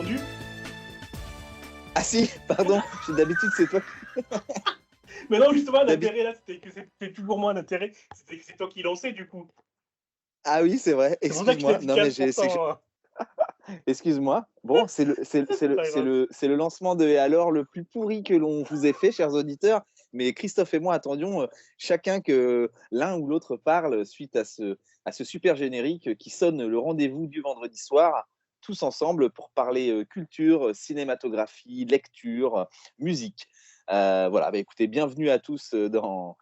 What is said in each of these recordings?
entendu? Ah si, pardon, d'habitude c'est toi. Mais non, justement, D'habitude. l'intérêt là, c'était que c'est toujours moi l'intérêt, c'était que c'est toi qui lançais du coup. Ah oui, c'est vrai, C'est pour ça que je t'ai excuse-moi. dit Non mais c'est 15%. excuse-moi. Bon, C'est pas grave. c'est le lancement de Et alors le plus pourri que l'on vous ait fait, chers auditeurs. Mais Christophe et moi attendions chacun que l'un ou l'autre parle suite à ce super générique qui sonne le rendez-vous du vendredi soir, tous ensemble pour parler culture, cinématographie, lecture, musique. Voilà, bah, écoutez, bienvenue à tous dans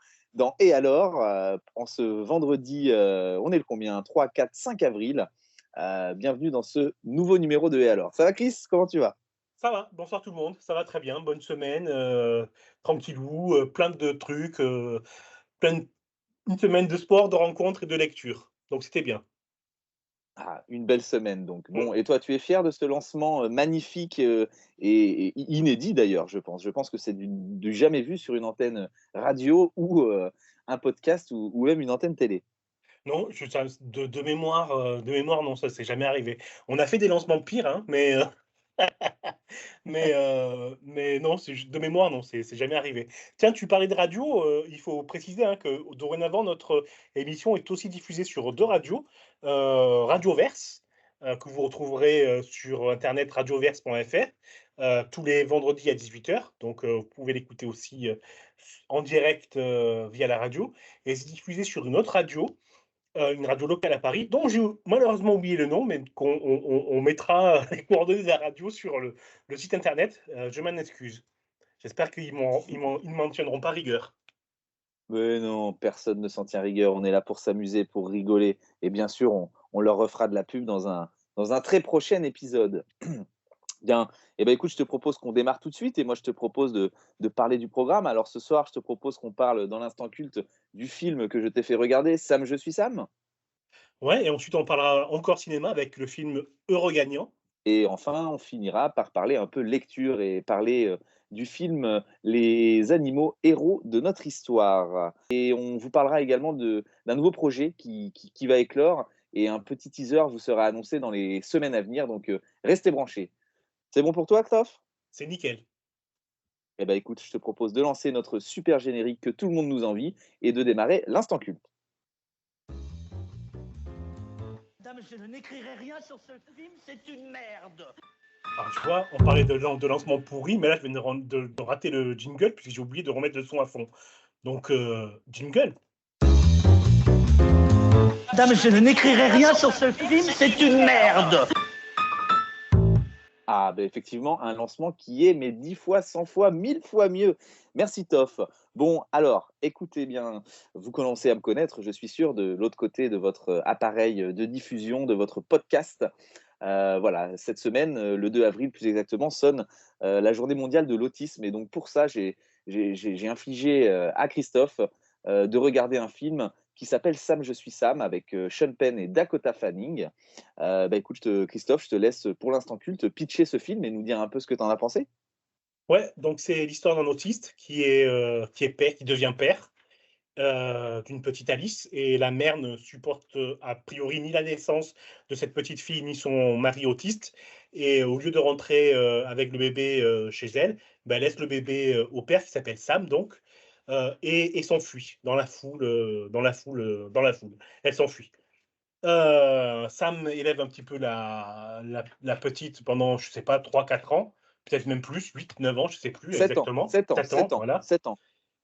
Et alors, en ce vendredi, on est le combien? 3, 4, 5 avril. Bienvenue dans ce nouveau numéro de Et alors. Ça va, Chris? Comment tu vas? Ça va, bonsoir tout le monde, ça va très bien, bonne semaine, tranquillou, plein de trucs, plein de une semaine de sport, de rencontres et de lecture, donc c'était bien. Ah, une belle semaine donc. Mmh. Bon, et toi, tu es fier de ce lancement magnifique et inédit d'ailleurs, je pense. Je pense que c'est du jamais vu sur une antenne radio ou un podcast ou même une antenne télé. Non, je ça de mémoire, non, ça s'est jamais arrivé. On a fait des lancements pires, hein, mais non, c'est juste de mémoire, non, c'est jamais arrivé. Tiens, tu parlais de radio, il faut préciser, hein, que dorénavant notre émission est aussi diffusée sur 2 radios, Radioverse, que vous retrouverez, sur internet radioverse.fr, tous les vendredis à 18h. Donc, vous pouvez l'écouter aussi, en direct, via la radio, et c'est diffusé sur une autre radio, une radio locale à Paris, dont j'ai malheureusement oublié le nom, mais on mettra les coordonnées de la radio sur le site internet. Je m'en excuse. J'espère qu'ils m'en tiendront pas rigueur. Mais non, personne ne s'en tient rigueur. On est là pour s'amuser, pour rigoler. Et bien sûr, on leur refera de la pub dans un très prochain épisode. Bien, eh ben, écoute, je te propose qu'on démarre tout de suite et moi je te propose de parler du programme. Alors ce soir, je te propose qu'on parle dans l'instant culte du film que je t'ai fait regarder, Sam, je suis Sam. Ouais, et ensuite on parlera encore cinéma avec le film Heureux gagnant. Et enfin, on finira par parler un peu lecture et parler du film Les animaux héros de notre histoire. Et on vous parlera également d'un nouveau projet qui va éclore et un petit teaser vous sera annoncé dans les semaines à venir. Donc restez branchés. C'est bon pour toi, Christophe? C'est nickel. Eh ben, écoute, je te propose de lancer notre super générique que tout le monde nous envie et de démarrer l'instant culte. Madame, je n'écrirai rien sur ce film, c'est une merde. Alors tu vois, on parlait de lancement pourri, mais là je viens de rater le jingle puisque j'ai oublié de remettre le son à fond. Donc, jingle. Madame, je n'écrirai rien sur ce film, c'est une merde. Ah, ben effectivement, un lancement qui est mais 10 fois, 100 fois, 1000 fois mieux. Merci, Toff. Bon, alors, écoutez bien, vous commencez à me connaître, je suis sûr, de l'autre côté de votre appareil de diffusion, de votre podcast. Voilà, cette semaine, le 2 avril plus exactement, sonne la journée mondiale de l'autisme. Et donc pour ça, j'ai infligé à Christophe de regarder un film qui s'appelle Sam, je suis Sam, avec Sean Penn et Dakota Fanning. Bah écoute, Christophe, je te laisse pour l'instant culte pitcher ce film et nous dire un peu ce que tu en as pensé. Ouais, donc c'est l'histoire d'un autiste qui est père, qui devient père, d'une petite Alice, et la mère ne supporte a priori ni la naissance de cette petite fille ni son mari autiste, et au lieu de rentrer avec le bébé chez elle, ben, elle laisse le bébé au père qui s'appelle Sam donc, et s'enfuit dans la foule. Elle s'enfuit. Sam élève un petit peu la petite pendant, je sais pas, 3 4 ans, peut-être même plus, 8 9 ans, je sais plus 7 ans, exactement. 7 ans, 7 ans, 7 ans, voilà. 7 ans.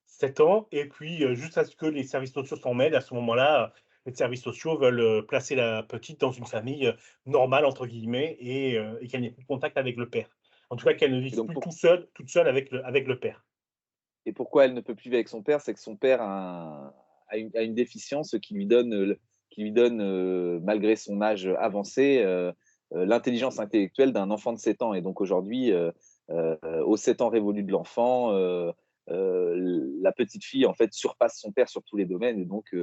7 ans, et puis, juste à ce que les services sociaux s'en mêlent. À ce moment-là, les services sociaux veulent, placer la petite dans une famille, «normale» entre guillemets, et qu'elle n'ait plus de contact avec le père. En tout cas, qu'elle ne Et vive donc plus toute seule avec le père. et pourquoi elle ne peut plus vivre avec son père, c'est que son père a une déficience qui lui donne malgré son âge avancé, l'intelligence intellectuelle d'un enfant de 7 ans. Et donc aujourd'hui, aux 7 ans révolus de l'enfant, la petite fille en fait surpasse son père sur tous les domaines et donc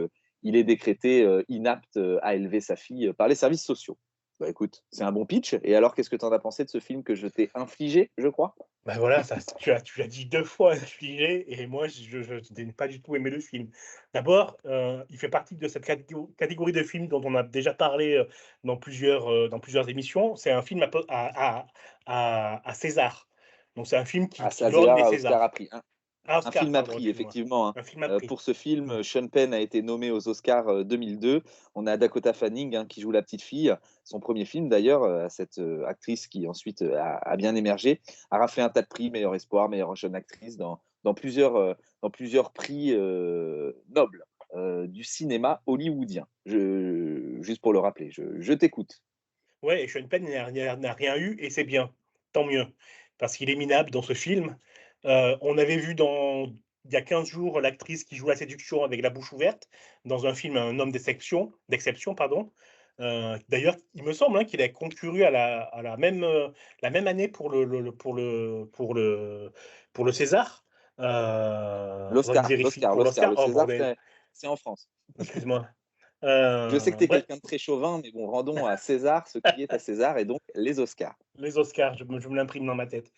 il est décrété inapte à élever sa fille par les services sociaux. Bah écoute, c'est un bon pitch. Et alors, qu'est-ce que tu en as pensé de ce film que je t'ai infligé, je crois? Bah, voilà, ça tu l'as dit 2 fois affligé et moi je n'ai pas du tout aimé le film. D'abord, il fait partie de cette catégorie de films dont on a déjà parlé, dans plusieurs émissions. C'est un film à César. Donc c'est un film Ah, qui ça, lorgne les Zéar, Oscar a Césars. pris. Ah, Un Oscar, film à pardon, prix, excuse-moi. effectivement, hein. Un film à prix. Pour ce film, Mmh. Sean Penn a été nommé aux Oscars 2002. On a Dakota Fanning, hein, qui joue la petite fille. Son premier film, d'ailleurs, cette actrice qui ensuite a bien émergé, a raflé un tas de prix, meilleur espoir, meilleure jeune actrice, dans plusieurs prix nobles du cinéma hollywoodien. Juste pour le rappeler, je t'écoute. Ouais et Sean Penn n'a rien eu et c'est bien, tant mieux. Parce qu'il est minable dans ce film. On avait vu il y a 15 jours l'actrice qui joue la séduction avec la bouche ouverte, dans un film Un homme d'exception pardon. D'ailleurs, il me semble, hein, qu'il a concouru la même année pour le César. Faudrait que je vérifie pour L'Oscar. l'Oscar. Le Oh César, bordel, c'est en France. excuse-moi. Je sais que tu es Bref, quelqu'un de très chauvin, mais bon, rendons à César ce qui est à César et donc les Oscars. les Oscars, je me l'imprime dans ma tête.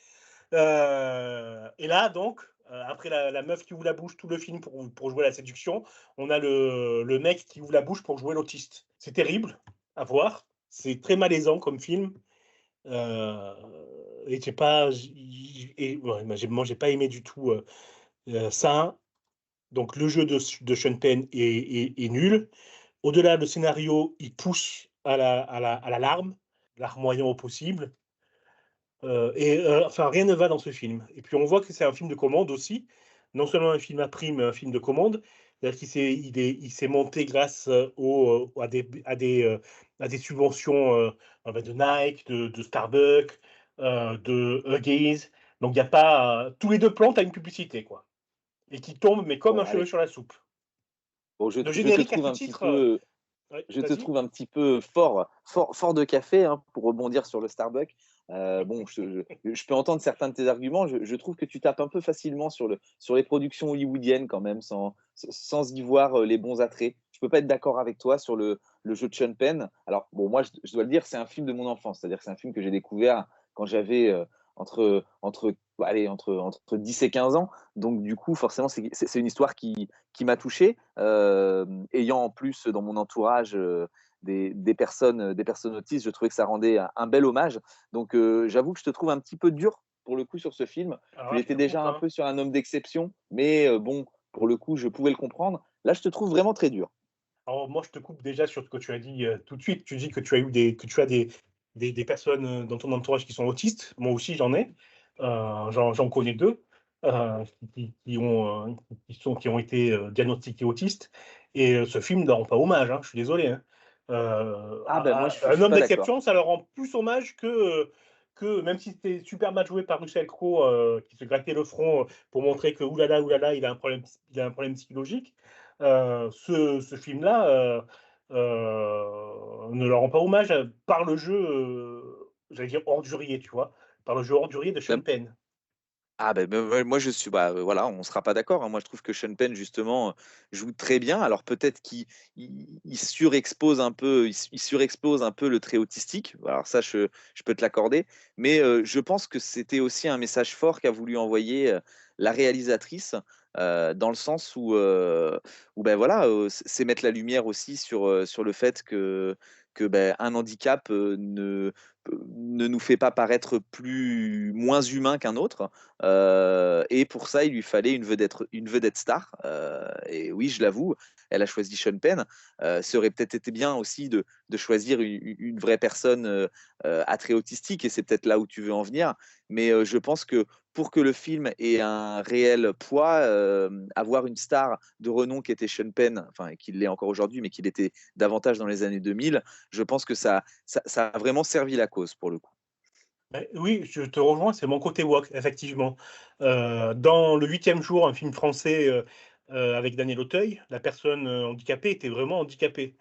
Et là, donc, après la meuf qui ouvre la bouche tout le film pour jouer la séduction, on a le mec qui ouvre la bouche pour jouer l'autiste. C'est terrible à voir. C'est très malaisant comme film. Euh, et j'ai pas, ouais, moi, j'ai pas aimé du tout ça. Donc, le jeu de Sean Penn est nul. Au-delà, le scénario, il pousse à la larme, larmoyant au possible. Enfin, rien ne va dans ce film. Et puis on voit que c'est un film de commande aussi, non seulement un film à prix, mais un film de commande. C'est-à-dire il s'est monté grâce à des subventions de Nike, de Starbucks, de Huggies. Donc il y a pas tous les deux plans, tu as une publicité quoi, et qui tombe mais comme Bon, un cheveu allez. sur la soupe. Bon, Le je te générique à trouve ce un petit titre, peu, ouais, je te vas-y. trouve un petit peu fort de café, hein, pour rebondir sur le Starbucks. Bon, je peux entendre certains de tes arguments. Je trouve que tu tapes un peu facilement sur les productions hollywoodiennes quand même, sans y voir les bons attraits. Je peux pas être d'accord avec toi sur le jeu de Sean Penn. Alors, bon, moi, je dois le dire, c'est un film de mon enfance. C'est-à-dire que c'est un film que j'ai découvert quand j'avais entre 10 et 15 ans. Donc, du coup, forcément, c'est une histoire qui m'a touché, ayant en plus dans mon entourage des personnes autistes, je trouvais que ça rendait un bel hommage. Donc j'avoue que je te trouve un petit peu dur pour le coup sur ce film. Alors Tu là, je étais te déjà coupe, un hein. peu sur un homme d'exception, mais bon, pour le coup, je pouvais le comprendre. Là, je te trouve vraiment très dur. Alors moi, je te coupe déjà sur ce que tu as dit tout de suite. Tu dis que que tu as des personnes dans ton entourage qui sont autistes. Moi aussi, j'en ai. J'en connais deux qui ont été diagnostiqués autistes. Et ce film ne rend pas hommage, hein, je suis désolé. Hein. Ah ben moi, je Un suis homme pas d'accord. d'exception, ça leur rend plus hommage que même si c'était super mal joué par Russell Crowe, qui se grattait le front pour montrer que oulala, il a un problème psychologique. Ce film-là ne leur rend pas hommage par le jeu, j'allais dire ordurier, tu vois, par le jeu ordurier de Sean Ben, Penn. Ah ben moi je suis voilà, on sera pas d'accord, hein. Moi je trouve que Sean Penn justement joue très bien. Alors peut-être qu'il surexpose un peu, il surexpose un peu le trait autistique. Alors ça je peux te l'accorder, mais je pense que c'était aussi un message fort qu'a voulu envoyer la réalisatrice, dans le sens où ben voilà, c'est mettre la lumière aussi sur le fait que ben, un handicap ne nous fait pas paraître moins humain qu'un autre. Et pour ça, il lui fallait une vedette star. Et oui, je l'avoue, elle a choisi Sean Penn. Ça aurait peut-être été bien aussi de choisir une vraie personne à trait autistique, et c'est peut-être là où tu veux en venir. Mais je pense que pour que le film ait un réel poids, avoir une star de renom qui était Sean Penn, enfin qu'il l'est encore aujourd'hui, mais qu'il était davantage dans les années 2000, je pense que ça a vraiment servi la cause pour le coup. Oui, je te rejoins, c'est mon côté woke, effectivement. Dans Le Huitième Jour, un film français avec Daniel Auteuil, la personne handicapée était vraiment handicapée.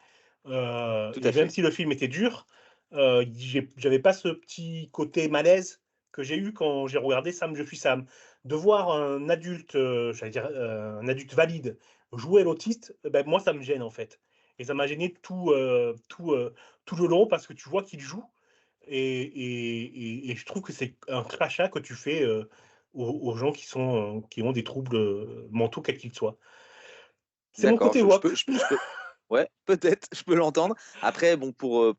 Tout Et à même fait. si le film était dur, j'avais pas ce petit côté malaise que j'ai eu quand j'ai regardé Sam, je suis Sam. De voir un adulte, j'allais dire un adulte valide jouer l'autiste, ben, moi ça me gêne en fait. et ça m'a gêné tout le long parce que tu vois qu'il joue et je trouve que c'est un crachat que tu fais, aux gens qui ont des troubles, mentaux quels qu'ils soient. C'est mon D'accord, côté woke. je peux ouais, peut-être, je peux l'entendre. Après, bon, pour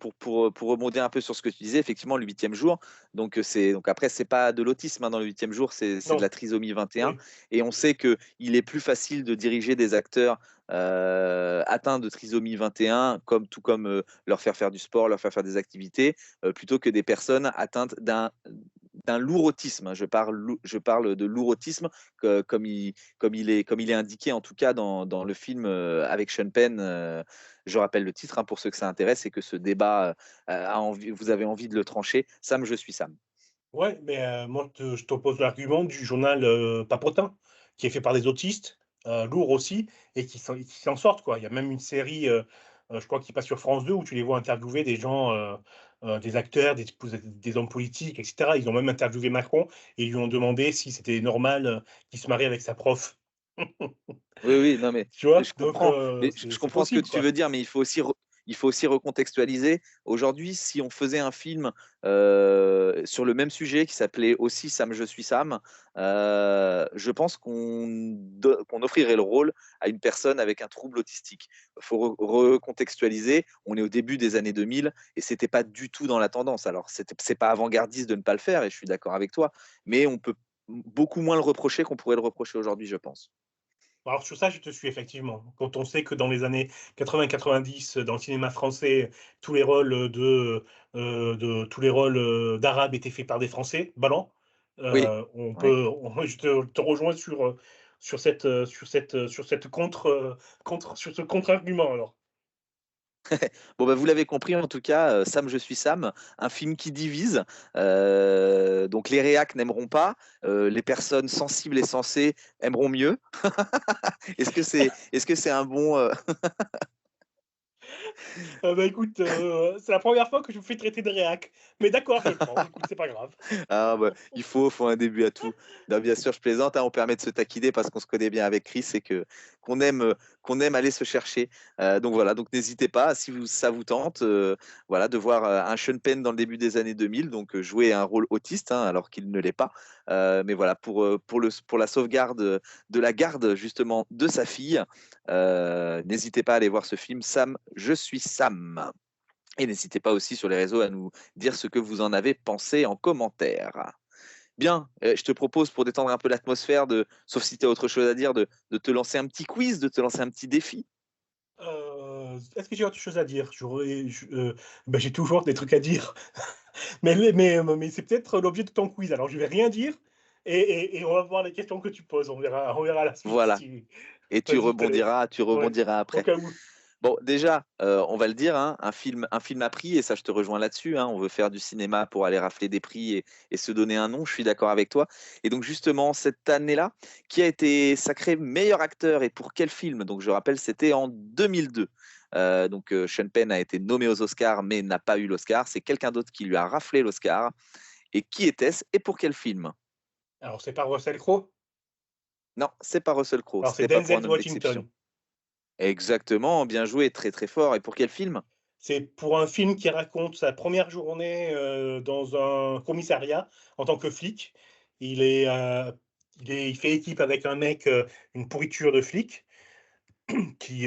rebondir un peu sur ce que tu disais, effectivement, le 8e jour, donc après, c'est pas de l'autisme, hein, dans le 8e jour, c'est de Non, la trisomie 21 oui, et on sait qu'il est plus facile de diriger des acteurs, atteints de trisomie 21 tout comme, leur faire du sport, leur faire des activités, plutôt que des personnes atteintes d'un lourd autisme, hein. Je parle de lourd autisme, comme il est indiqué en tout cas dans le film avec Sean Penn. Je rappelle le titre, hein, pour ceux que ça intéresse et que ce débat vous avez envie de le trancher. Sam, je suis Sam. ouais, mais moi je t'oppose l'argument du journal, Papotin, qui est fait par des autistes, lourds aussi et qui s'en sortent, quoi. Il y a même une série, je crois qui passe sur France 2 où tu les vois interviewer des gens, des acteurs, des hommes politiques et cetera. Ils ont même interviewé Macron et ils lui ont demandé si c'était normal, qu'il se marie avec sa prof. Oui, oui, non, mais Tu vois? je Donc comprends. Mais je c'est comprends ce que possible, tu quoi. veux dire, mais il faut aussi recontextualiser. Aujourd'hui, si on faisait un film sur le même sujet qui s'appelait aussi Sam, je suis Sam, je pense qu'on offrirait le rôle à une personne avec un trouble autistique. Il faut recontextualiser. On est au début des années 2000 et c'était pas du tout dans la tendance. Alors, c'est pas avant-gardiste de ne pas le faire, et je suis d'accord avec toi, mais on peut beaucoup moins le reprocher qu'on pourrait le reprocher aujourd'hui, je pense. Alors sur ça, je te suis effectivement. Quand on sait que dans les années 80-90, dans le cinéma français, tous les rôles, tous les rôles, d'arabes étaient faits par des Français blancs, Oui. Oui. je te rejoins sur cette sur ce contre-argument alors. Bon, bah, vous l'avez compris, en tout cas, Sam, je suis Sam, un film qui divise. Donc, les réacs n'aimeront pas, les personnes sensibles et sensées aimeront mieux. Est-ce que c'est un bon. Bah, écoute, c'est la première fois que je me fais traiter de réac, mais d'accord, je le prends, écoute, c'est pas grave. Ah, bah, faut un début à tout. Non, bien sûr, je plaisante, hein, on permet de se taquiner parce qu'on se connaît bien avec Chris et qu'on aime aller se chercher. Donc voilà, donc n'hésitez pas, si ça vous tente, voilà, de voir un Sean Penn dans le début des années 2000, donc jouer un rôle autiste, hein, alors qu'il ne l'est pas. Mais voilà, pour la sauvegarde de la garde justement de sa fille, n'hésitez pas à aller voir ce film, Sam, je suis Sam. Et n'hésitez pas aussi sur les réseaux à nous dire ce que vous en avez pensé en commentaire. Bien, je te propose pour détendre un peu l'atmosphère, sauf si tu as autre chose à dire, de te lancer un petit quiz, de te lancer un petit défi. Est-ce que j'ai autre chose à dire? Bah, j'ai toujours des trucs à dire. Mais c'est peut-être l'objet de ton quiz. Alors je vais rien dire et on va voir les questions que tu poses. On verra la suite Voilà. si Et vas-y, tu ouais, rebondiras au après. cas où. Bon, déjà, on va le dire, hein, un film à prix, et ça, je te rejoins là-dessus, hein, on veut faire du cinéma pour aller rafler des prix et se donner un nom, je suis d'accord avec toi. Et donc, justement, cette année-là, qui a été sacré meilleur acteur et pour quel film? Donc, je rappelle, c'était en 2002. Sean Penn a été nommé aux Oscars, mais n'a pas eu l'Oscar. C'est quelqu'un d'autre qui lui a raflé l'Oscar. Et qui était-ce et pour quel film? Alors c'est pas Russell Crowe? Non, c'est pas Russell Crowe, Alors c'est c'était pas pour un Denzel homme d'exception. Washington. Exactement, bien joué, très très fort. Et pour quel film? C'est pour un film qui raconte sa première journée, dans un commissariat en tant que flic. Il est, heu, il fait équipe avec un mec, une pourriture de flic qui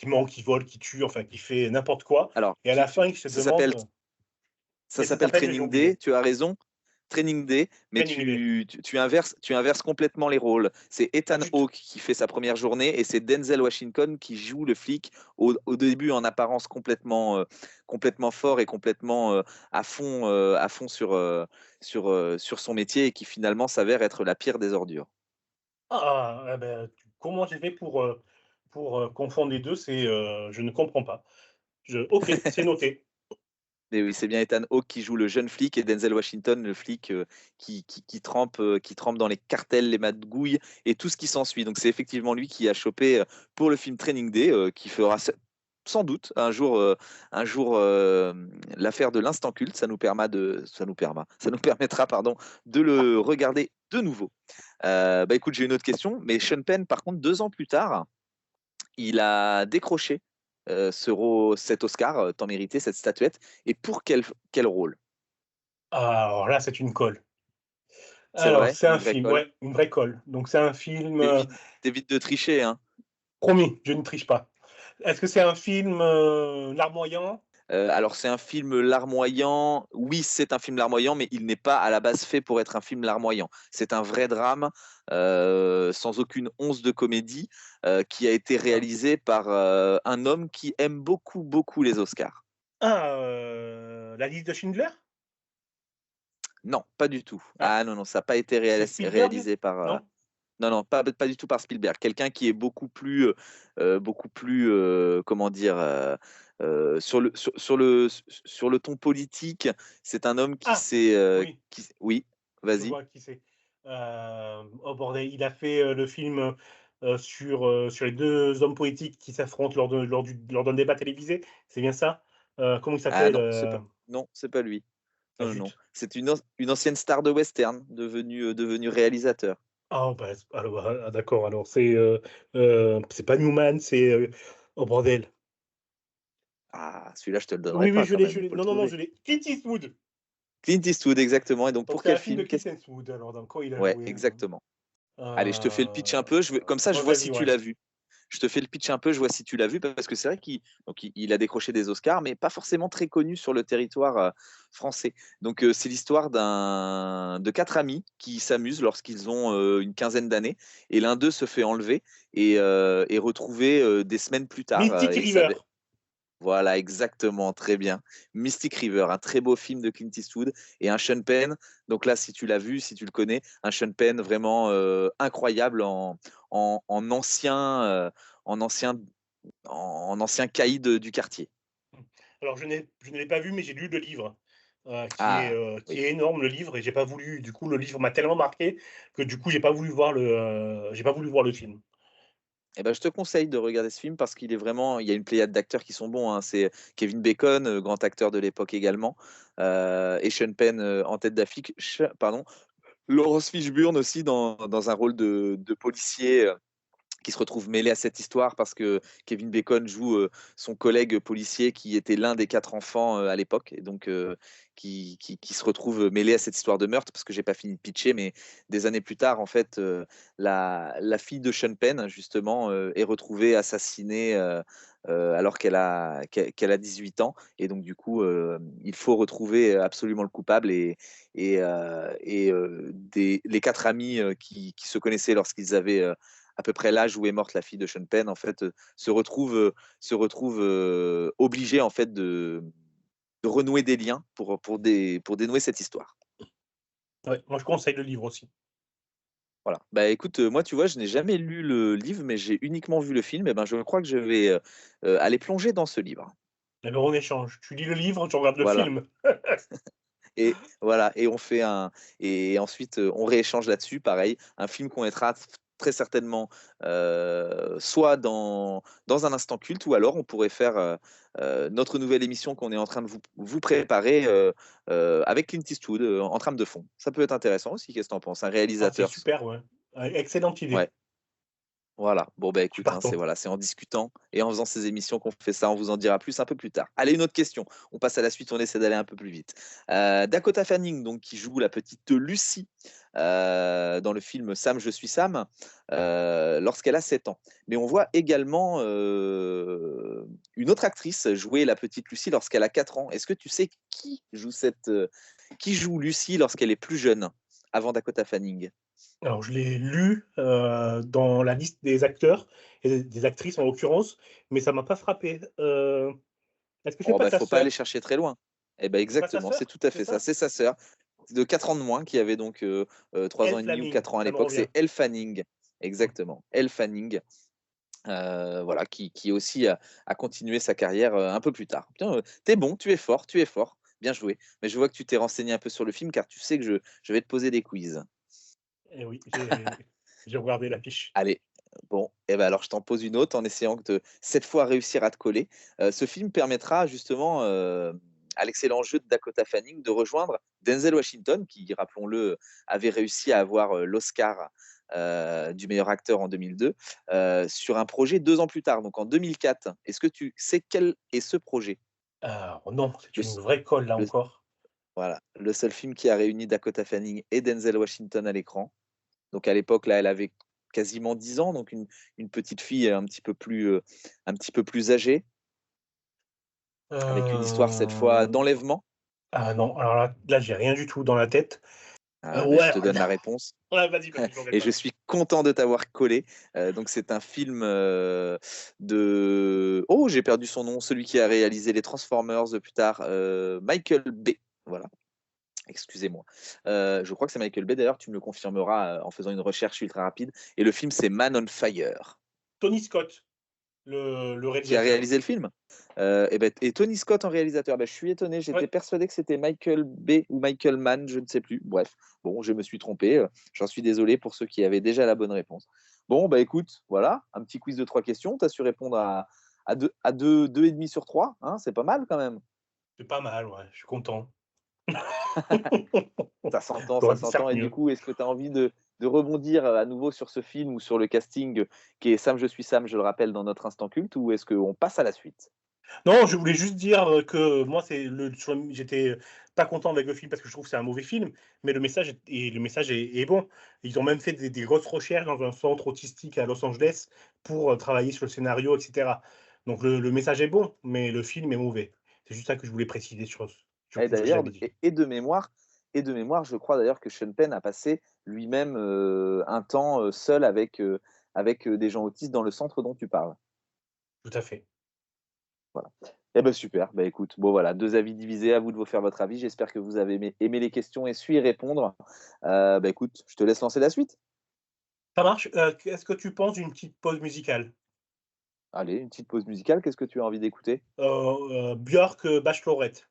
ment, qui vole, qui tue, enfin qui fait n'importe quoi Alors, et à la fin, il se demande ça et ça s'appelle s'appelle j'ai Training Day, oublié. tu as raison, Training Day, mais Training Day. tu inverses complètement les rôles. C'est Ah Ethan tu te Hawke qui fait sa première journée et c'est Denzel Washington qui joue le flic au début en apparence complètement fort et complètement à fond sur son métier et qui finalement s'avère être la pire des ordures. ah, eh beh, comment j'ai fait pour, confondre les 2? Je ne comprends pas. OK, c'est noté. Mais oui, c'est bien Ethan Hawke qui joue le jeune flic et Denzel Washington, le flic qui trempe dans les cartels, les magouilles et tout ce qui s'ensuit. Donc c'est effectivement lui qui a chopé pour le film Training Day, qui fera sans doute un jour l'affaire de l'instant culte. Ça nous permettra pardon, de le regarder de nouveau. Bah écoute, j'ai une autre question, mais Sean Penn, par contre, 2 ans plus tard, il a décroché cet Oscar, tant mérité, cette statuette, et pour quel rôle? Alors là, c'est une colle. C'est Alors, vrai? c'est Une un vraie film, colle? ouais, une vraie colle. Donc, c'est un film, T'évites de tricher, hein? promis, je ne triche pas. Est-ce que c'est un film larmoyant? Alors c'est un film larmoyant. Oui, c'est un film larmoyant, mais il n'est pas à la base fait pour être un film larmoyant. C'est un vrai drame, sans aucune once de comédie, qui a été D'accord. réalisé par un homme qui aime beaucoup, beaucoup les Oscars. Ah, La liste de Schindler? Non, pas du tout. Ah, Ah non, non, ça n'a pas été c'est Spielberg? réalisé par... Non? non, non, pas du tout par Spielberg. Quelqu'un qui est beaucoup plus, comment dire, sur le ton politique. C'est un homme qui Ah, s'est, oui, oui, je vas-y. vois qui c'est. Oh bordel, il a fait le film sur les deux hommes politiques qui s'affrontent lors d'un débat télévisé. C'est bien ça? Comment il Ah s'appelle non, c'est pas lui. Ah, Non, non, non. zut. C'est une ancienne star de western, devenu réalisateur. Ah, bah, alors, d'accord. Alors, c'est pas Newman, oh bordel. Ah, celui-là, je te le donnerai Oui, oui, pas quand même. je Il l'ai. faut le Non, non, non, trouver. je l'ai. Clint Eastwood. Clint Eastwood, exactement. Et donc, Donc, pour c'est quel un film de film? Clint Eastwood. Alors, dans quoi il a Ouais, joué exactement. Allez, je te fais le pitch un peu. Comme ça, je ouais, vois vas-y, si tu ouais. l'as vu. Je te fais le pitch un peu, je vois si tu l'as vu, parce que c'est vrai qu'il a décroché des Oscars, mais pas forcément très connu sur le territoire français. Donc, c'est l'histoire de quatre amis qui s'amusent lorsqu'ils ont une quinzaine d'années, et l'un d'eux se fait enlever et est retrouvé des semaines plus tard. Mystic River. Voilà, exactement, très bien. Mystic River, un très beau film de Clint Eastwood et un Sean Penn. Donc là, si tu l'as vu, si tu le connais, un Sean Penn vraiment incroyable en ancien, en ancien, en ancien caïd du quartier. Alors, je ne l'ai pas vu, mais j'ai lu le livre, Ah, qui oui. est énorme, le livre, et j'ai pas voulu. Du coup, le livre m'a tellement marqué que du coup, j'ai pas voulu voir le film. Eh ben, je te conseille de regarder ce film parce qu'il est vraiment, il y a une pléiade d'acteurs qui sont bons, hein. C'est Kevin Bacon, grand acteur de l'époque également, et Sean Penn en tête d'affiche, pardon. Laurence Fishburne aussi dans un rôle de policier qui se retrouve mêlé à cette histoire parce que Kevin Bacon joue son collègue policier qui était l'un des quatre enfants à l'époque et donc qui se retrouve mêlé à cette histoire de meurtre parce que j'ai pas fini de pitcher, mais des années plus tard, en fait, la fille de Sean Penn, justement, est retrouvée assassinée alors qu'elle a 18 ans. Et donc, du coup, il faut retrouver absolument le coupable les quatre amis qui se connaissaient lorsqu'ils avaient à peu près l'âge où est morte la fille de Sean Penn, en fait, se retrouvent obligés en fait de renouer des liens pour dénouer cette histoire. Ouais, moi, je conseille le livre aussi. Voilà. Bah écoute, moi, tu vois, je n'ai jamais lu le livre, mais j'ai uniquement vu le film. Et ben, je crois que je vais aller plonger dans ce livre. Eh ben, on échange. Tu lis le livre, tu regardes le Voilà. film. Et voilà, et ensuite on rééchange là-dessus. Pareil, un film qu'on mettra très certainement soit dans un instant culte, ou alors on pourrait faire notre nouvelle émission qu'on est en train de vous préparer avec Clint Eastwood en trame de fond. Ça peut être intéressant aussi. Qu'est-ce que tu en penses? Un Ah, c'est réalisateur. super, ouais. Excellente idée. Ouais. Voilà, bon bah Je suis écoute, hein, partant. c'est en discutant et en faisant ces émissions qu'on fait ça, on vous en dira plus un peu plus tard. Allez, une autre question, on passe à la suite, on essaie d'aller un peu plus vite. Dakota Fanning, donc, qui joue la petite Lucy dans le film Sam, je suis Sam, lorsqu'elle a 7 ans. Mais on voit également une autre actrice jouer la petite Lucy lorsqu'elle a 4 ans. Est-ce que tu sais qui joue Lucy lorsqu'elle est plus jeune, avant Dakota Fanning? Alors, je l'ai lu dans la liste des acteurs et des actrices en l'occurrence, mais ça m'a pas frappé. Est-ce que c'est Oh pas bah, sa faut pas aller sœur? chercher très loin. Eh ben C'est pas sa exactement, c'est sœur? tout à C'est fait ça. ça? C'est sa sœur, de 4 ans de moins, qui avait donc 3 ans Elle et demi ou Flaming, 4 ans à ça me l'époque. revient. C'est Elle Fanning, exactement. Elle Fanning, voilà, qui aussi a continué sa carrière un peu plus tard. Putain, t'es bon, tu es fort, bien joué. Mais je vois que tu t'es renseigné un peu sur le film car tu sais que je vais te poser des quiz. Eh oui, j'ai regardé l'affiche. Allez, bon, et ben alors je t'en pose une autre en essayant de cette fois réussir à te coller. Ce film permettra justement à l'excellent jeu de Dakota Fanning de rejoindre Denzel Washington, qui, rappelons-le, avait réussi à avoir l'Oscar du meilleur acteur en 2002, sur un projet 2 ans plus tard, donc en 2004. Est-ce que tu sais quel est ce projet? Non, c'est Le une s vraie colle là le encore. Voilà, le seul film qui a réuni Dakota Fanning et Denzel Washington à l'écran. Donc à l'époque, là, elle avait quasiment 10 ans, donc une petite fille un petit peu plus âgée, avec une histoire cette fois Heu, d'enlèvement. non, alors là, j'ai rien du tout dans la tête. Je Ouais, te donne la réponse ouais, vas-y, j'aurais et pas. je suis content de t'avoir collé. Donc c'est un film, de oh, j'ai perdu son nom, celui qui a réalisé les Transformers, plus tard, Michael Bay, voilà. Excusez-moi. Je crois que c'est Michael Bay, d'ailleurs, tu me le confirmeras, en faisant une recherche ultra rapide et le film, c'est Man on Fire. Tony Scott, le Qui a réalisateur. réalisé le film? Et Tony Scott en réalisateur. Je suis étonné, j'étais Ouais, persuadé que c'était Michael Bay ou Michael Mann, je ne sais plus. Bref, bon, je me suis trompé, j'en suis désolé pour ceux qui avaient déjà la bonne réponse. Bon, bah, écoute, voilà, un petit quiz de 3 questions. Tu as su répondre à 2 et demi sur 3, hein, c'est pas mal quand même. c'est pas mal, ouais, je suis content. Ça J'aurais pu faire s'entend et du mieux. coup, est-ce que tu as envie de rebondir, à nouveau sur ce film ou sur le casting, qui est Sam, je suis Sam, je le rappelle, dans notre instant culte, ou est-ce qu'on passe à la suite? Non, je voulais juste dire, que moi, j'étais pas content avec le film parce que je trouve que c'est un mauvais film, mais le message est bon. Ils ont même fait des grosses recherches dans un centre autistique à Los Angeles pour, travailler sur le scénario et cetera. Donc le message est bon, mais le film est mauvais. C'est juste ça que je voulais préciser sur Et tout ce que d'ailleurs, j'avais dit. de mémoire, je crois d'ailleurs que Sean Penn a passé lui-même, un temps, seul avec des gens autistes dans le centre dont tu parles. Tout à fait. Voilà. Eh ben super, bah, écoute, bon voilà, 2 avis divisés, à vous de vous faire votre avis. J'espère que vous avez aimé les questions et su y répondre. Bah, écoute, je te laisse lancer la suite. Ça marche, qu'est-ce que tu penses d'une petite pause musicale? Allez, une petite pause musicale, qu'est-ce que tu as envie d'écouter? Björk, Bachelorette.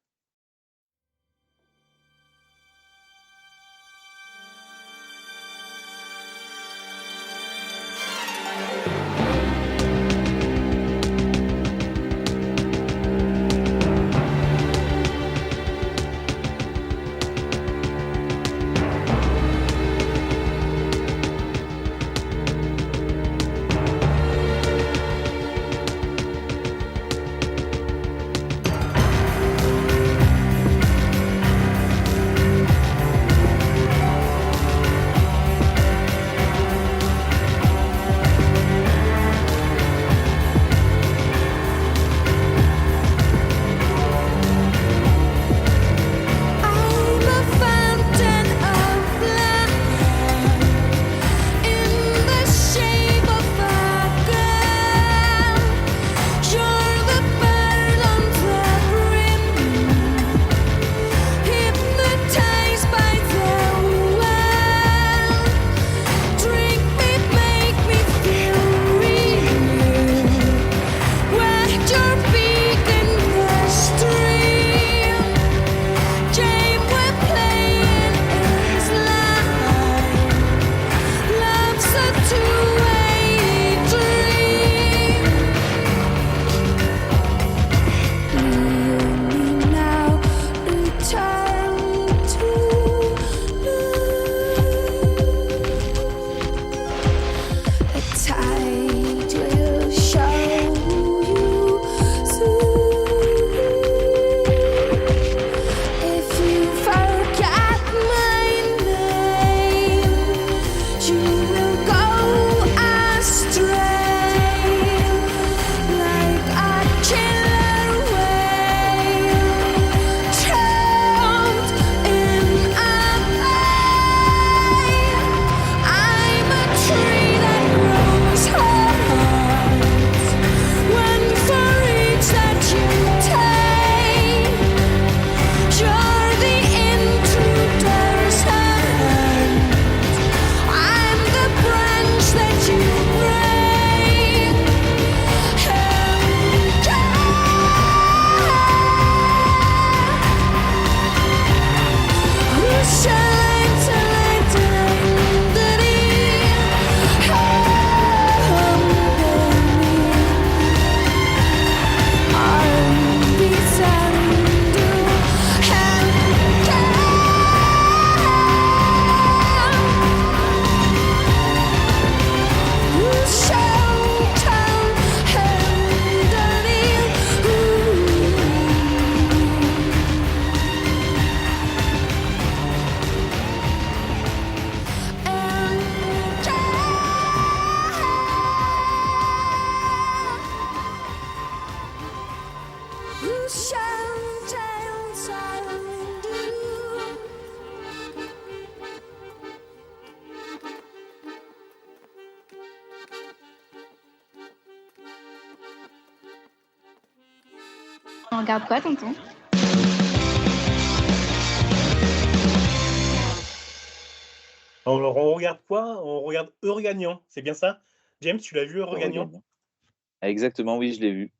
On regarde quoi, tonton? Alors, on regarde quoi? On regarde Heureux gagnant, c'est bien ça? James, tu l'as vu, Heureux Heureux gagnant? gagnant. Exactement, oui, je l'ai vu.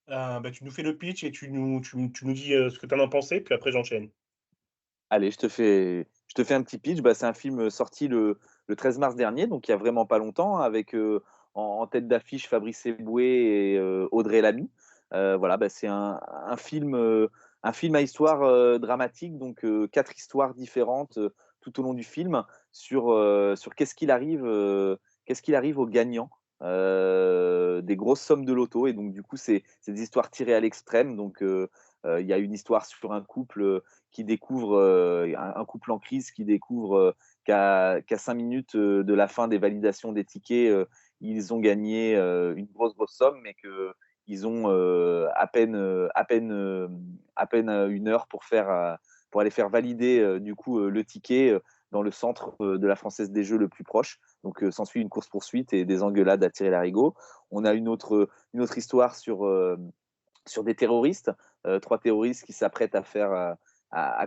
Bah, tu nous fais le pitch et tu nous dis ce que tu en as pensé, puis après j'enchaîne. Allez, je te fais un petit pitch. Bah, c'est un film sorti le 13 mars dernier, donc il y a vraiment pas longtemps, avec en tête d'affiche Fabrice Eboué et Audrey Lamy. Voilà, bah, c'est un film à histoire dramatique, donc 4 histoires différentes tout au long du film sur qu'est-ce qu'il arrive aux gagnants des grosses sommes de loto. Et donc du coup, c'est des histoires tirées à l'extrême. Donc il y a une histoire sur un couple qui découvre un couple en crise qui découvre qu'à 5 minutes de la fin des validations des tickets, ils ont gagné une grosse somme, mais qu'ils ont à peine 1 heure pour aller faire valider du coup le ticket dans le centre de la Française des Jeux le plus proche. Donc s'ensuit une course-poursuite et des engueulades à tirer l'arigot. On a une autre histoire sur des terroristes, 3 terroristes qui s'apprêtent à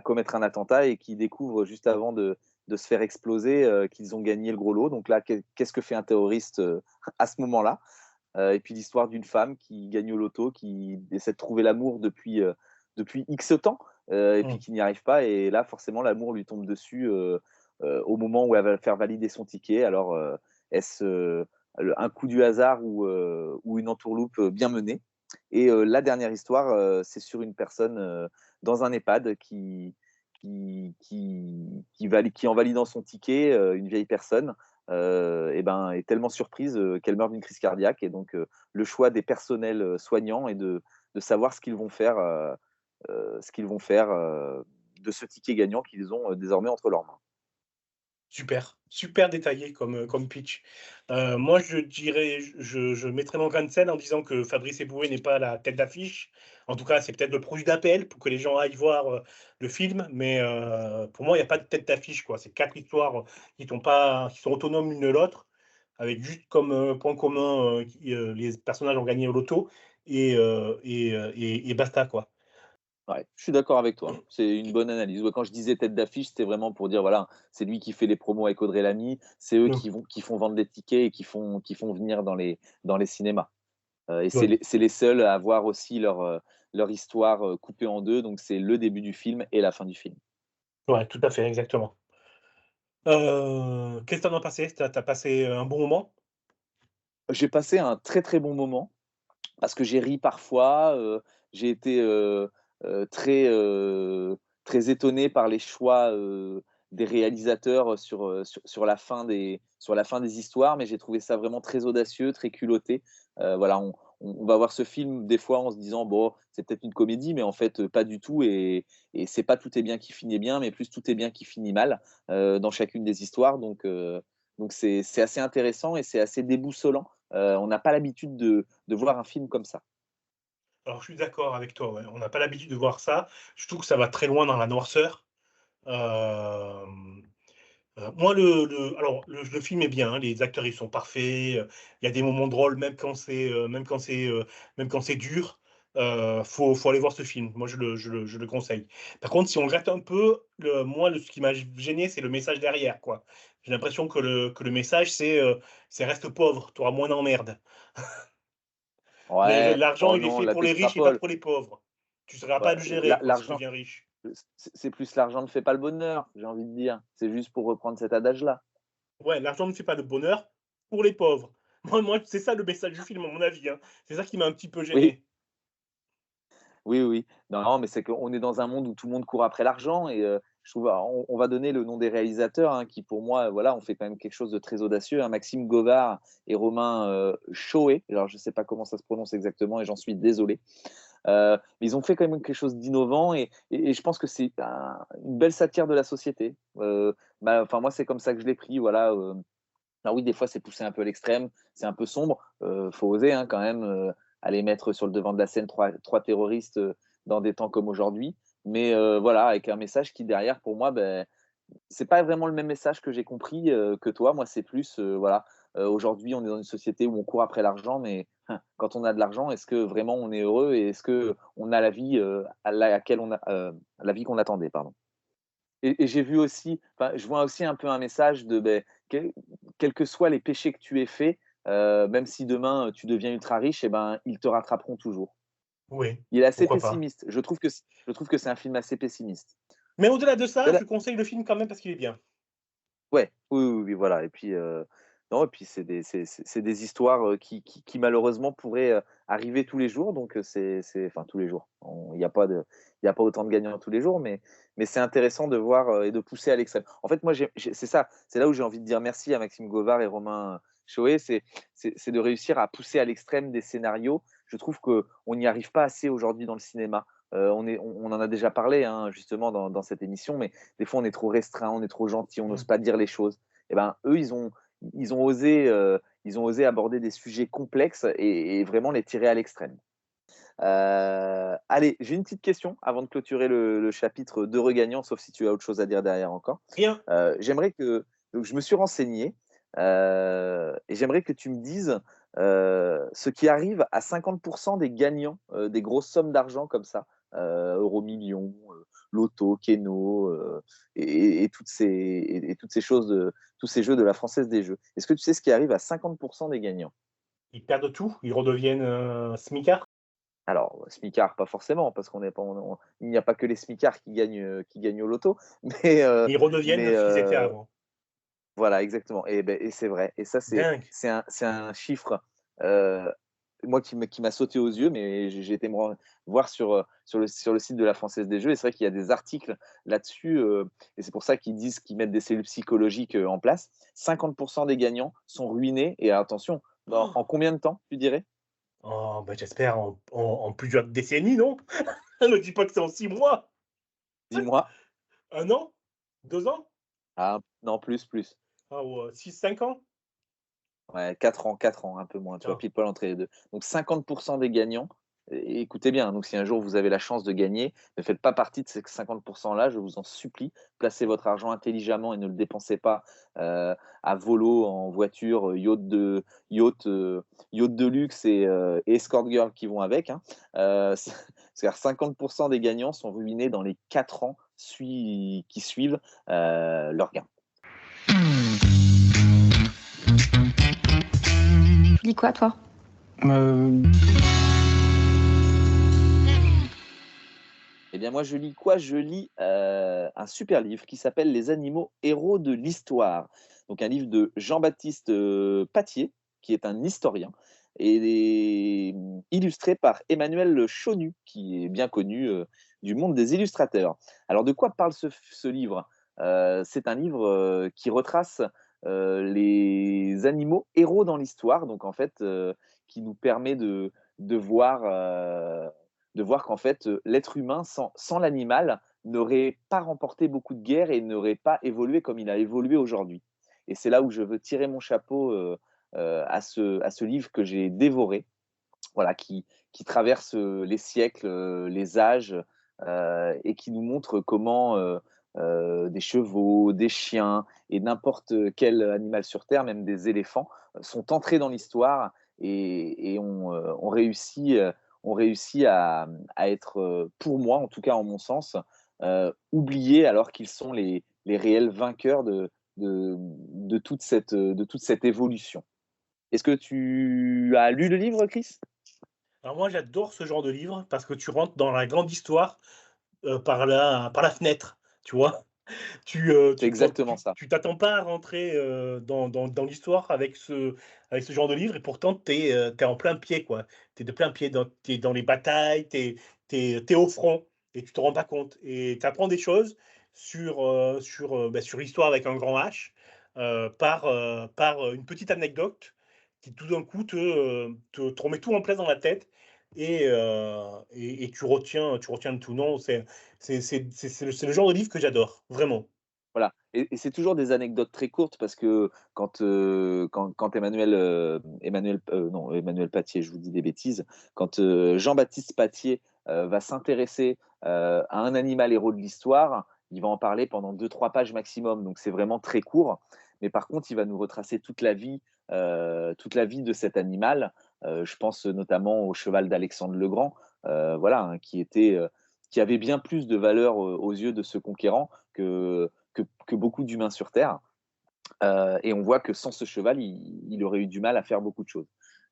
commettre un attentat et qui découvrent juste avant de se faire exploser qu'ils ont gagné le gros lot. Donc là, qu'est-ce que fait un terroriste à ce moment-là? Et puis l'histoire d'une femme qui gagne au loto, qui essaie de trouver l'amour depuis X temps, et puis Mmh. qui n'y arrive pas. Et là, forcément, l'amour lui tombe dessus au moment où elle va faire valider son ticket. Alors, est-ce un coup du hasard ou une entourloupe bien menée? Et la dernière histoire, c'est sur une personne dans un EHPAD qui en validant son ticket, une vieille personne, et ben, est tellement surprise qu'elle meurt d'une crise cardiaque. Et donc, le choix des personnels soignants est de savoir ce qu'ils vont faire de ce ticket gagnant qu'ils ont désormais entre leurs mains. Super, super détaillé comme pitch. Moi, je dirais, je mettrais mon grain de sel en disant que Fabrice Eboué n'est pas la tête d'affiche. En tout cas, c'est peut-être le produit d'appel pour que les gens aillent voir le film, mais pour moi, il n'y a pas de tête d'affiche, quoi. C'est 4 histoires qui sont autonomes l'une de l'autre, avec juste comme point commun les personnages ont gagné au loto et basta, quoi. Ouais, je suis d'accord avec toi. C'est une bonne analyse. Ouais, quand je disais tête d'affiche, c'était vraiment pour dire, voilà, c'est lui qui fait les promos avec Audrey Lamy, c'est eux Mm. qui font vendre des tickets et qui font venir dans les cinémas. Et Ouais, c'est les seuls à avoir aussi leur histoire coupée en deux, donc c'est le début du film et la fin du film. ouais, tout à fait, exactement. Qu'est-ce que tu en as passé? Tu as passé un bon moment? J'ai passé un très très bon moment parce que j'ai ri parfois, j'ai été très, très étonné par les choix des réalisateurs sur la fin des histoires, mais j'ai trouvé ça vraiment très audacieux, très culotté. Voilà, on va voir ce film des fois en se disant: «Bon, c'est peut-être une comédie», mais en fait, pas du tout. Et c'est pas tout est bien qui finit bien, mais plus tout est bien qui finit mal, dans chacune des histoires. Donc c'est assez intéressant et c'est assez déboussolant. On n'a pas l'habitude de voir un film comme ça. Alors, je suis d'accord avec toi, ouais. On n'a pas l'habitude de voir ça. Je trouve que ça va très loin dans la noirceur. Hem, moi, le film est bien, hein, les acteurs, ils sont parfaits, il y a des moments drôles, même quand c'est dur. Faut aller voir ce film. Moi, je le conseille. Par contre, si on gratte un peu, ce qui m'a gêné, c'est le message derrière, quoi. J'ai l'impression que le message, c'est: «Reste pauvre, tu auras moins d'emmerdes». Ouais, L'argent, oh il est non, fait là pour les riches et pas tu pour les pauvres. Tu ne sauras pas bah, le gérer, quoi, si tu l'argent, deviens riche. c'est plus l'argent ne fait pas le bonheur, j'ai envie de dire. C'est juste pour reprendre cet adage-là. Ouais, l'argent ne fait pas le bonheur pour les pauvres. Moi, c'est ça le message du film, à mon avis, hein. C'est ça qui m'a un petit peu Oui. gêné. Oui, oui, oui. Non, mais c'est qu'on est dans un monde où tout le monde court après l'argent. Et je trouve, alors on va donner le nom des réalisateurs, hein, qui pour moi, voilà, ont fait quand même quelque chose de très audacieux, hein, Maxime Govard et Romain Choé. Alors je ne sais pas comment ça se prononce exactement et j'en suis désolé. Mais ils ont fait quand même quelque chose d'innovant et je pense que c'est une belle satire de la société. Bah, enfin moi, c'est comme ça que je l'ai pris, voilà. Alors oui, des fois, c'est poussé un peu à l'extrême, c'est un peu sombre, faut oser, hein, quand même, aller mettre sur le devant de la scène trois terroristes dans des temps comme aujourd'hui. Mais voilà, avec un message qui derrière, pour moi, ben, c'est pas vraiment le même message que j'ai compris que toi. Moi, c'est plus, voilà, aujourd'hui, on est dans une société où on court après l'argent, mais quand on a de l'argent, est-ce que vraiment on est heureux et est-ce que on a la vie à laquelle on a, la vie qu'on attendait, pardon. Et j'ai vu aussi, enfin, je vois aussi un peu un message de, beh, quels que soient les péchés que tu aies faits, même si demain tu deviens ultra riche, et ben, ils te rattraperont toujours. Oui, Il est assez pourquoi pas. pessimiste. Je trouve que c'est un film assez pessimiste. Mais au-delà de ça, Voilà. je conseille le film quand même parce qu'il est bien. Ouais, oui, oui, oui, voilà et puis, non et puis c'est des histoires, qui malheureusement pourraient, arriver tous les jours donc, c'est enfin tous les jours. Il y a pas autant de gagnants tous les jours mais c'est intéressant de voir, et de pousser à l'extrême. En fait, moi c'est ça, c'est là où j'ai envie de dire merci à Maxime Govard et Romain Choé, c'est de réussir à pousser à l'extrême des scénarios. Je trouve qu'on n'y arrive pas assez aujourd'hui dans le cinéma. On en a déjà parlé, hein, justement dans cette émission, mais des fois, on est trop restreint, on est trop gentil, on n'ose Mmh. pas dire les choses. Et ben, eux, ils ont osé aborder des sujets complexes et vraiment les tirer à l'extrême. Allez, j'ai une petite question avant de clôturer le chapitre de Regagnant, sauf si tu as autre chose à dire derrière encore. Rien. J'aimerais que donc je me suis renseigné, et j'aimerais que tu me dises, ce qui arrive à 50 des gagnants, des grosses sommes d'argent comme ça, Euro-Millions, loto, keno, et toutes ces choses tous ces jeux de la Française des Jeux. Est-ce que tu sais ce qui arrive à 50 des gagnants? Ils perdent tout, ils redeviennent, smicards. Alors, smicards, pas forcément, parce qu'on n'est pas il n'y a pas que les smicards qui gagnent au loto, mais Ils redeviennent mais ce qu'ils étaient avant. voilà, exactement et c'est vrai et ça, c'est Dingue. c'est un c'est un chiffre, heu, moi qui m'a sauté aux yeux, mais j'ai été me ren voir sur le site de la Française des Jeux et c'est vrai qu'il y a des articles là-dessus, et c'est pour ça qu'ils mettent des cellules psychologiques, en place. 50 des gagnants sont ruinés et attention, en combien de temps, tu dirais? Oh, bah, j'espère en plusieurs décennies, non? Ne dis pas que c'est en 6 mois, Dis-moi? 1 an, 2 ans? Ah non, plus. Ah ouais, 6-5 ans? Ouais, 4 ans, un peu moins, tu vois? Ah, Pile poil entre les 2. Donc 50 des gagnants et écoutez bien, donc si un jour vous avez la chance de gagner, ne faites pas partie de ces 50 là, je vous en supplie. Placez votre argent intelligemment et ne le dépensez pas, à volo, en voiture, yacht de luxe et escort girl qui vont avec, hein. C C'est-à-dire 50 des gagnants sont ruinés dans les 4 ans qui suivent, leur gain. Tu lis quoi, toi? Euh, Eh bien, moi, je lis quoi? Je lis, un super livre qui s'appelle «Les animaux héros de l'histoire». Donc un livre de Jean-Baptiste, Pattier, qui est un historien et illustré par Emmanuel Chonu, qui est bien connu, du monde des illustrateurs. Alors de quoi parle ce livre? C'est un livre, qui retrace, les animaux héros dans l'histoire, donc en fait, qui nous permet de voir, de voir qu'en fait, l'être humain sans l'animal n'aurait pas remporté beaucoup de guerres et n'aurait pas évolué comme il a évolué aujourd'hui. Et c'est là où je veux tirer mon chapeau, à ce livre que j'ai dévoré, voilà, qui traverse, les siècles, les âges, et qui nous montre comment, des chevaux, des chiens et n'importe quel animal sur terre, même des éléphants, sont entrés dans l'histoire et ont réussi à être, pour moi, en tout cas en mon sens, oubliés alors qu'ils sont les réels vainqueurs de toute cette évolution. Est-ce que tu as lu le livre, Chris? alors moi, j'adore ce genre de livre parce que tu rentres dans la grande histoire, par la fenêtre, tu vois? Tu, C'est tu pen exactement tu ça. tu t'attends pas à rentrer, dans l'histoire avec ce genre de livre et pourtant tu es en plein pied, quoi. Tu es de plein pied tu dans les batailles, tu es au front et tu te rends pas compte et tu apprends des choses sur l'histoire avec un grand H, par une petite anecdote qui tout d'un coup te remet tout en place dans la tête et tu retiens le tout. Non, c'est le genre de livre que j'adore, vraiment. Voilà, et c'est toujours des anecdotes très courtes parce que quand Emmanuel Patier, je vous dis des bêtises, quand, Jean-Baptiste Patier, va s'intéresser, à un animal héros de l'histoire, il va en parler pendant 2-3 pages maximum, donc c'est vraiment très court. Mais par contre, il va nous retracer toute la vie de cet animal. Je pense notamment au cheval d'Alexandre le Grand, voilà, hein, qui avait bien plus de valeur, aux yeux de ce conquérant que beaucoup d'humains sur terre. Et on voit que sans ce cheval, il aurait eu du mal à faire beaucoup de choses.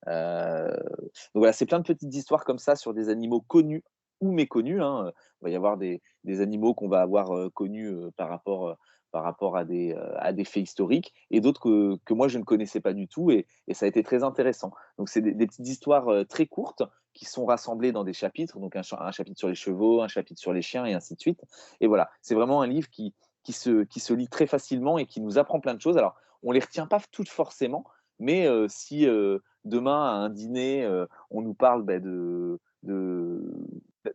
Donc voilà, c'est plein de petites histoires comme ça sur des animaux connus ou méconnus, hein. Il va y avoir des animaux qu'on va avoir connus par rapport à des faits historiques, et d'autres que moi je ne connaissais pas du tout, et ça a été très intéressant. Donc c'est des petites histoires très courtes qui sont rassemblées dans des chapitres, donc un chapitre sur les chevaux, un chapitre sur les chiens, et ainsi de suite. Et voilà, c'est vraiment un livre qui se lit très facilement et qui nous apprend plein de choses. Alors, on ne les retient pas toutes forcément, mais si demain, à un dîner, on nous parle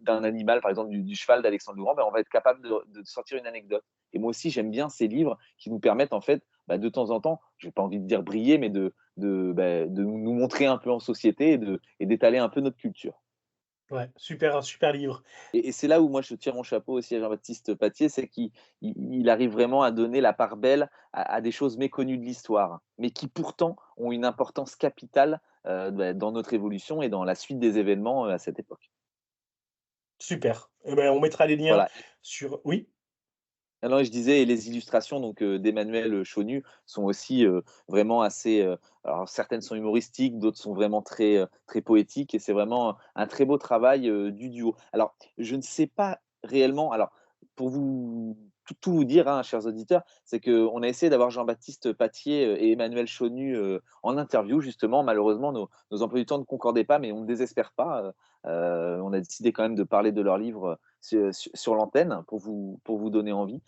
d'un animal, par exemple du cheval d'Alexandre le Grand, on va être capable de sortir une anecdote. Et moi aussi, j'aime bien ces livres qui nous permettent, en fait, de temps en temps, je n'ai pas envie de dire briller, mais de nous montrer un peu en société et d'étaler un peu notre culture. Ouais, super, super livre. Et c'est là où moi je tire mon chapeau aussi à Jean-Baptiste Patier, c'est qu'il arrive vraiment à donner la part belle à des choses méconnues de l'histoire, mais qui pourtant ont une importance capitale dans notre évolution et dans la suite des événements à cette époque. Super. Eh ben, on mettra les liens Voilà. sur oui? Ah non, je disais, et les illustrations donc d'Emmanuel Chonu sont aussi vraiment assez, alors certaines sont humoristiques, d'autres sont vraiment très poétiques, et c'est vraiment un très beau travail du duo. Alors, je ne sais pas réellement, alors pour tout vous dire, hein, chers auditeurs, c'est qu'on a essayé d'avoir Jean-Baptiste Patier et Emmanuel Chonu en interview justement. Malheureusement, nos emplois du temps ne concordaient pas, mais on ne désespère pas. On a décidé quand même de parler de leurs livres sur l'antenne pour vous donner envie.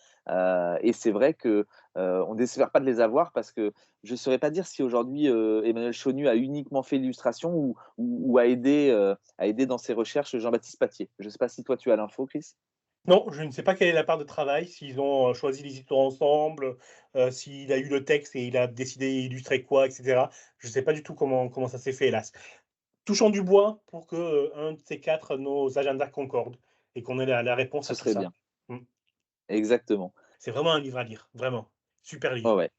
Et c'est vrai que on ne désespère pas de les avoir, parce que je ne saurais pas dire si aujourd'hui Emmanuel Chonu a uniquement fait l'illustration ou a aidé dans ses recherches Jean-Baptiste Patier. Je ne sais pas si toi tu as l'info, Chris. Non, je ne sais pas quelle est la part de travail, s'ils ont, choisi les histoires ensemble, s'il a eu le texte et il a décidé d'illustrer quoi, et cetera. Je ne sais pas du tout comment ça s'est fait, hélas. Touchons du bois pour que, un de ces 4, nos agendas concordent et qu'on ait la réponse Ce à tout serait ça. bien. Mmh. Exactement. C'est vraiment un livre à lire, vraiment. Super Ouais, livre. ouais.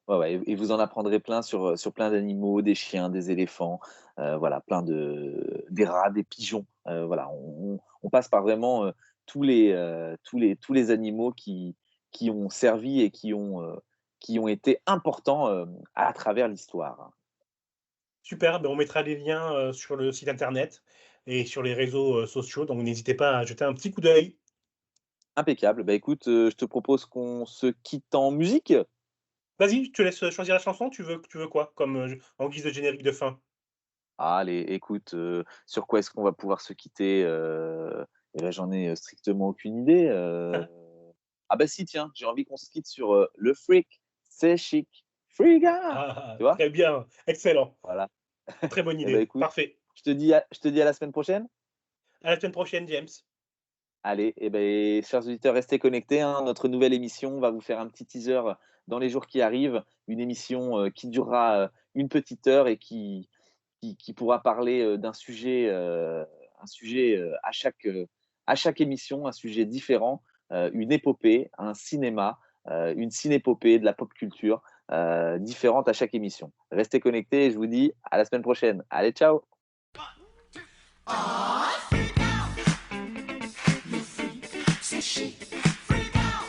Ouais, ouais, et vous en apprendrez plein sur plein d'animaux, des chiens, des éléphants, voilà, des rats, des pigeons, voilà, on passe par vraiment, tous les animaux qui ont servi et qui ont été importants, à travers l'histoire. Super, ben, on mettra les liens, sur le site internet et sur les réseaux, sociaux, donc n'hésitez pas à jeter un petit coup d'œil. Impeccable. Bah, écoute, je te propose qu'on se quitte en musique? Vas-y, je te laisse choisir la chanson, tu veux quoi comme, en guise de générique de fin? Allez, écoute, sur quoi est-ce qu'on va pouvoir se quitter? Et là, j'en ai, strictement aucune idée. Ah bah si, tiens, j'ai envie qu'on se quitte sur, «Le fric, c'est chic, friga!» Ah, Tu vois? très bien, excellent, Voilà. très bonne Et bah, idée, écoute, parfait. je te dis à la semaine prochaine. À la semaine prochaine, James. Allez, et beh, chers auditeurs, restez connectés, hein. Notre nouvelle émission va vous faire un petit teaser dans les jours qui arrivent. Une émission, qui durera, une petite heure, et qui pourra parler, d'un sujet, à chaque émission, un sujet différent, une épopée, un cinéma, une cinépopée, de la pop culture, différente à chaque émission. Restez connectés, et je vous dis à la semaine prochaine. Allez, ciao! C'est chic, freak out.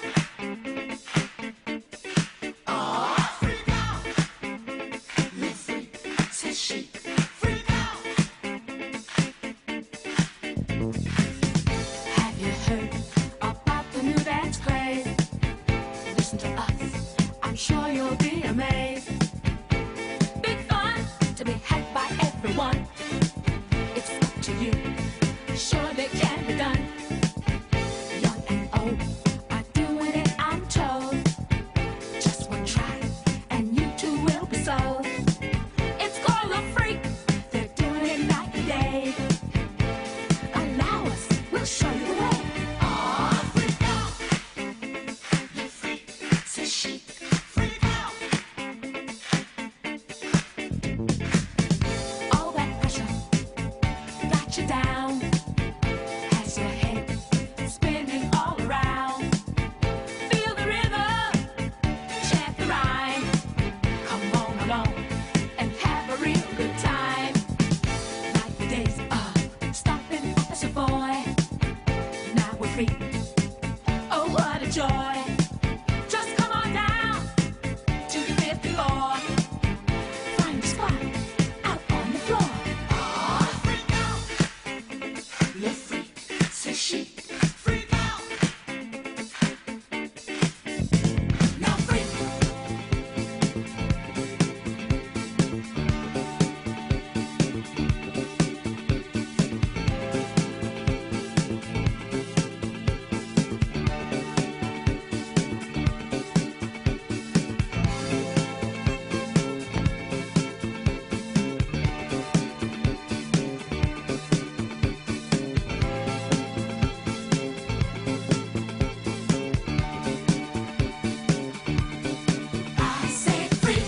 Oh, freak out. Le freak, c'est chic, freak out. Have you heard about the new dance craze? Listen to us, I'm sure you'll be amazed. Big fun to be had by everyone. It's up to you, sure they can be done. Young and old are doing it, I'm told. Just one try, and you too will be sold. It's called a freak, they're doing it night and day. Allow us you down as your head spinning all around. Feel the rhythm, chant the rhyme. Come on along and have a real good time. Like the days of stopping as a boy. Now we're free. Oh, what a joy. Just come on down to the 5th floor. Find a spot out on the floor. Ah, freak out. Le freak, c'est chic. Freak out. Now freak. I say freak.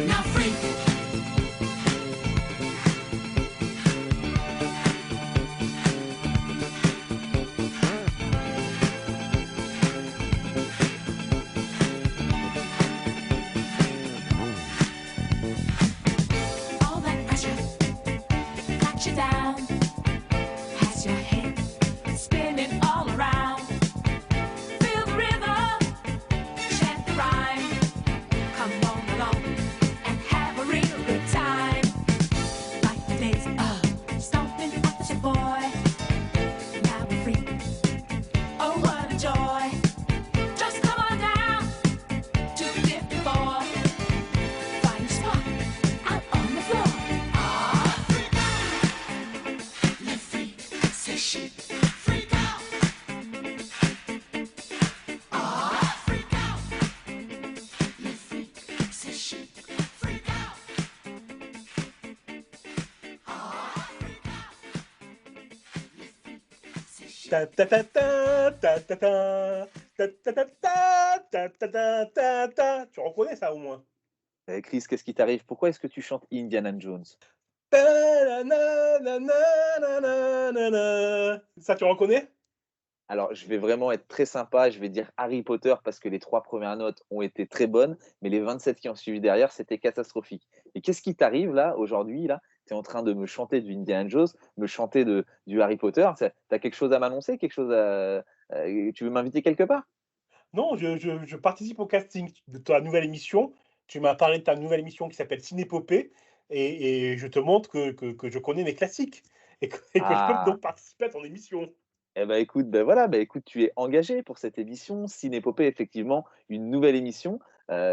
Now freak. All that pressure got you down. Has your head spinning all around. Feel the rhythm, chant the rhyme. Come on along and have a real good time. Like the days of stomping at the boy. Now we're free. Oh, what a joy. Just come on down to the 5th floor. Find a spot out on the floor. Ah, freak out. Le freak, c'est chic. Freak out. Ah, freak out. Le freak, c'est chic. Freak out. Ah, freak out. Le freak, c'est chic. Ta ta ta ta ta ta ta ta ta ta ta ta ta ta ta. Tu reconnais ça au moins? Chris, qu'est-ce qui t'arrive? Pourquoi est-ce que tu chantes Indiana Jones? Ta na na na na na na na. Ça, tu reconnais? Alors, je vais vraiment être très sympa, je vais dire Harry Potter parce que les 3 premières notes ont été très bonnes, mais les 27 qui ont suivi derrière, c'était catastrophique. Et qu'est-ce qui t'arrive là, aujourd'hui, là? Tu es en train de me chanter du Indiana Jones, me chanter du Harry Potter. Tu as quelque chose à m'annoncer? Quelque chose tu veux m'inviter quelque part? Non, je participe au casting de ta nouvelle émission. Tu m'as parlé de ta nouvelle émission qui s'appelle Cinépopée et je te montre que je connais mes classiques et que je peux Ah, donc participer à ton émission. eh ben écoute, ben voilà, ben écoute, tu es engagé pour cette émission. Cinépopée, effectivement, une nouvelle émission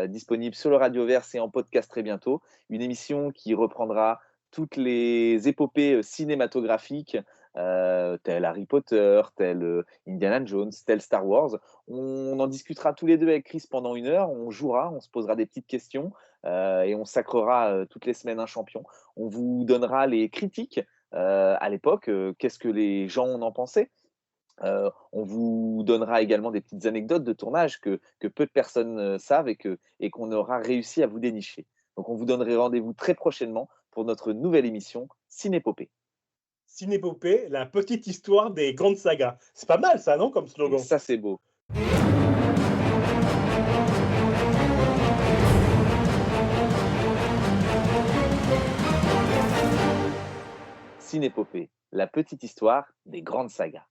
disponible sur le Radioverse et en podcast très bientôt. Une émission qui reprendra toutes les épopées cinématographiques, telles Harry Potter, telles Indiana Jones, telles Star Wars. On en discutera tous les deux avec Chris pendant 1 heure. On jouera, on se posera des petites questions et on sacrera toutes les semaines un champion. On vous donnera les critiques à l'époque, qu'est-ce que les gens en ont pensé. On vous donnera également des petites anecdotes de tournage que peu de personnes savent et qu'on aura réussi à vous dénicher. Donc, on vous donnerait rendez-vous très prochainement pour notre nouvelle émission Cinépopée. Cinépopée, la petite histoire des grandes sagas. C'est pas mal ça, non, comme Et slogan? ça, c'est beau. Cinépopée, la petite histoire des grandes sagas.